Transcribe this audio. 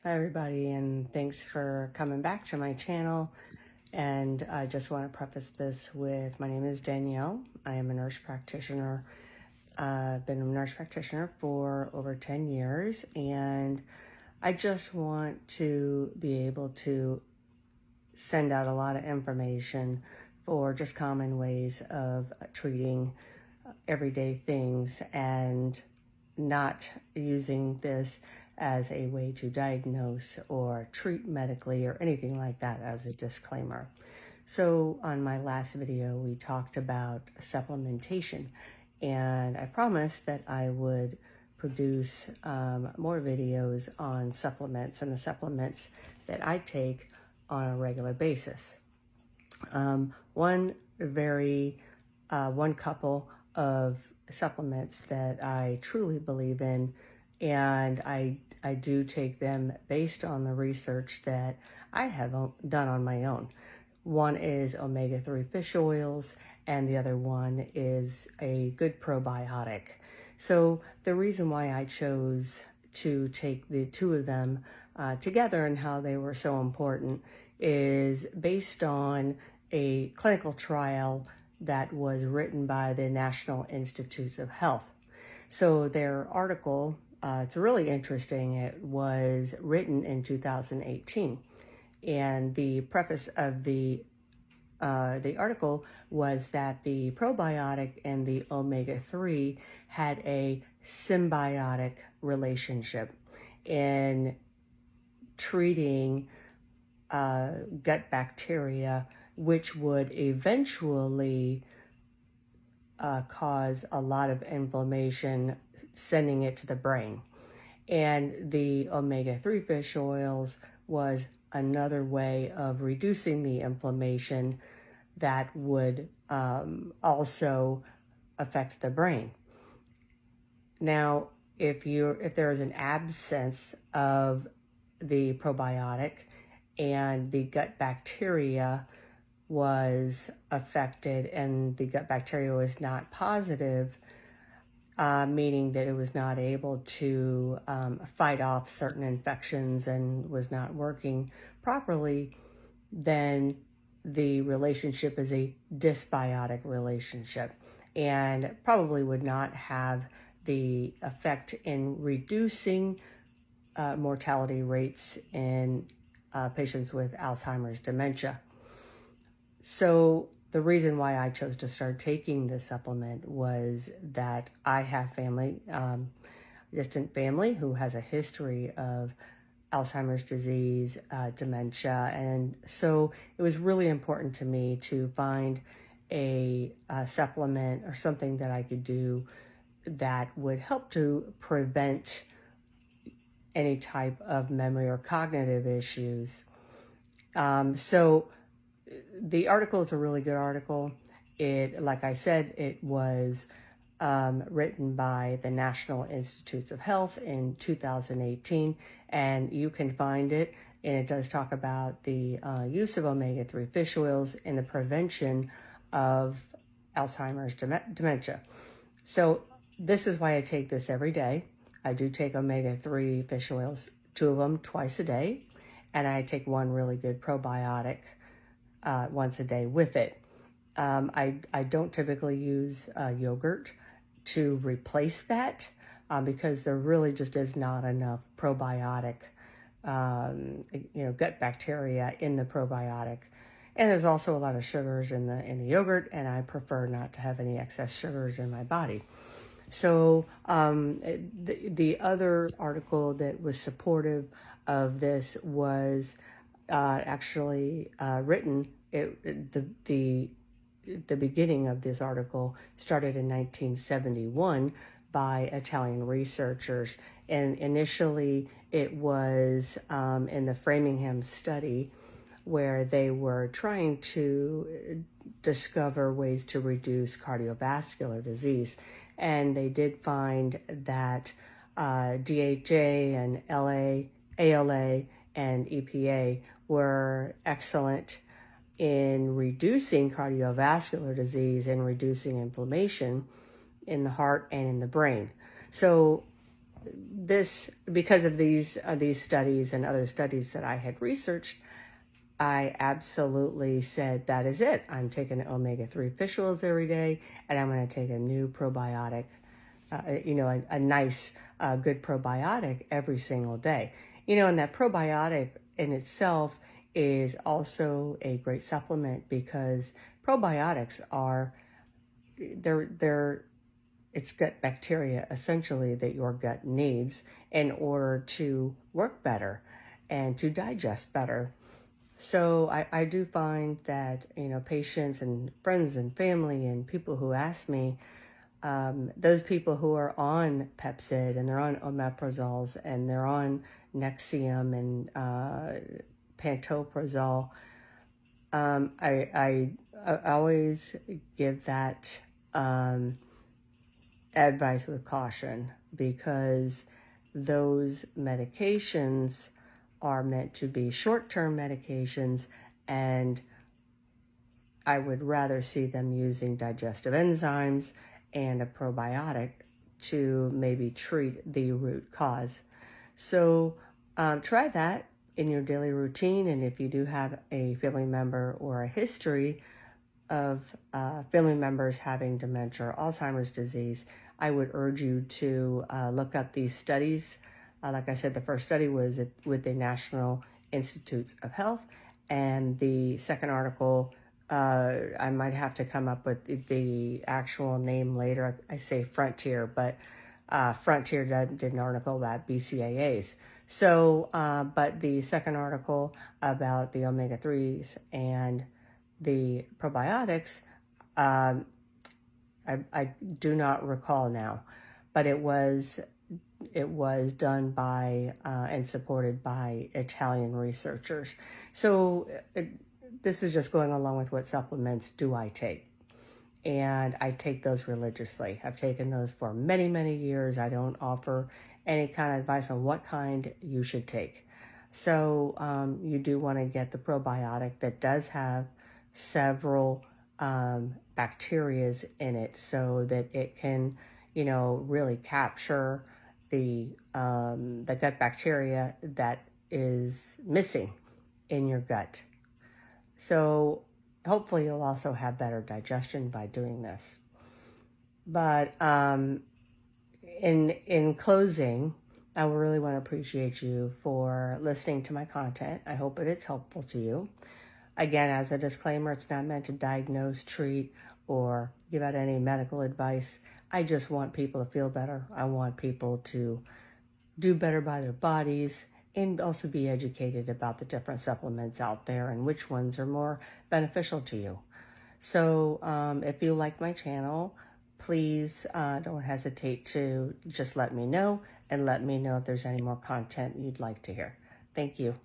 Hi everybody, and thanks for coming back to my channel. And I just want to preface this with, my name is Danielle. I am a nurse practitioner. I've been a nurse practitioner for over 10 years, and I just want to be able to send out a lot of information for just common ways of treating everyday things and not using this as a way to diagnose or treat medically or anything like that, as a disclaimer. So on my last video, we talked about supplementation, and I promised that I would produce more videos on supplements and the supplements that I take on a regular basis. One couple of supplements that I truly believe in, and I do take them based on the research that I have done on my own. One is omega-3 fish oils, and the other one is a good probiotic. So the reason why I chose to take the two of them together and how they were so important is based on a clinical trial that was written by the National Institutes of Health. So their article, it's really interesting. It was written in 2018, and the preface of the article was that the probiotic and the omega-3 had a symbiotic relationship in treating gut bacteria, which would eventually cause a lot of inflammation, sending it to the brain. And the omega-3 fish oils was another way of reducing the inflammation that would also affect the brain. Now, if there is an absence of the probiotic and the gut bacteria was affected, and the gut bacteria was not positive, meaning that it was not able to fight off certain infections and was not working properly, then the relationship is a dysbiotic relationship and probably would not have the effect in reducing mortality rates in patients with Alzheimer's dementia. So the reason why I chose to start taking this supplement was that I have family, distant family, who has a history of Alzheimer's disease, dementia, and so it was really important to me to find a supplement or something that I could do that would help to prevent any type of memory or cognitive issues. So the article is a really good article. Like I said, it was written by the National Institutes of Health in 2018, and you can find it. And it does talk about the use of omega-3 fish oils in the prevention of Alzheimer's dementia. So this is why I take this every day. I do take omega-3 fish oils, 2 of them twice a day, and I take one really good probiotic once a day with it. I don't typically use yogurt to replace that because there really just is not enough probiotic, gut bacteria in the probiotic. And there's also a lot of sugars in the yogurt, and I prefer not to have any excess sugars in my body. So the other article that was supportive of this was actually written. The beginning of this article started in 1971 by Italian researchers, and initially it was in the Framingham study, where they were trying to discover ways to reduce cardiovascular disease. And they did find that DHA and ALA and EPA were excellent in reducing cardiovascular disease and reducing inflammation in the heart and in the brain. So because of these studies and other studies that I had researched, I absolutely said, that is it. I'm taking omega-3 fish oils every day, and I'm going to take a new probiotic, a nice, good probiotic every single day. And that probiotic in itself is also a great supplement, because probiotics are, it's gut bacteria essentially that your gut needs in order to work better and to digest better. So I do find that, patients and friends and family and people who ask me, those people who are on Pepcid and they're on omeprazoles and they're on Nexium and pantoprazole, I always give that advice with caution, because those medications are meant to be short-term medications, and I would rather see them using digestive enzymes and a probiotic to maybe treat the root cause. So try that in your daily routine, and if you do have a family member or a history of family members having dementia or Alzheimer's disease, I would urge you to look up these studies. Like I said, the first study was with the National Institutes of Health, and the second article, I might have to come up with the actual name later. I say Frontier, but Frontier did an article about BCAAs. So, but the second article about the omega-3s and the probiotics, I do not recall now, but it was done by and supported by Italian researchers. So this is just going along with what supplements do I take. And I take those religiously. I've taken those for many, many years. I don't offer any kind of advice on what kind you should take. So you do want to get the probiotic that does have several bacterias in it, so that it can, really capture the gut bacteria that is missing in your gut. So hopefully you'll also have better digestion by doing this. But in closing, I really want to appreciate you for listening to my content. I hope it's helpful to you. Again, as a disclaimer, it's not meant to diagnose, treat, or give out any medical advice. I just want people to feel better. I want people to do better by their bodies, and also be educated about the different supplements out there and which ones are more beneficial to you. So if you like my channel, please don't hesitate to just let me know, and let me know if there's any more content you'd like to hear. Thank you.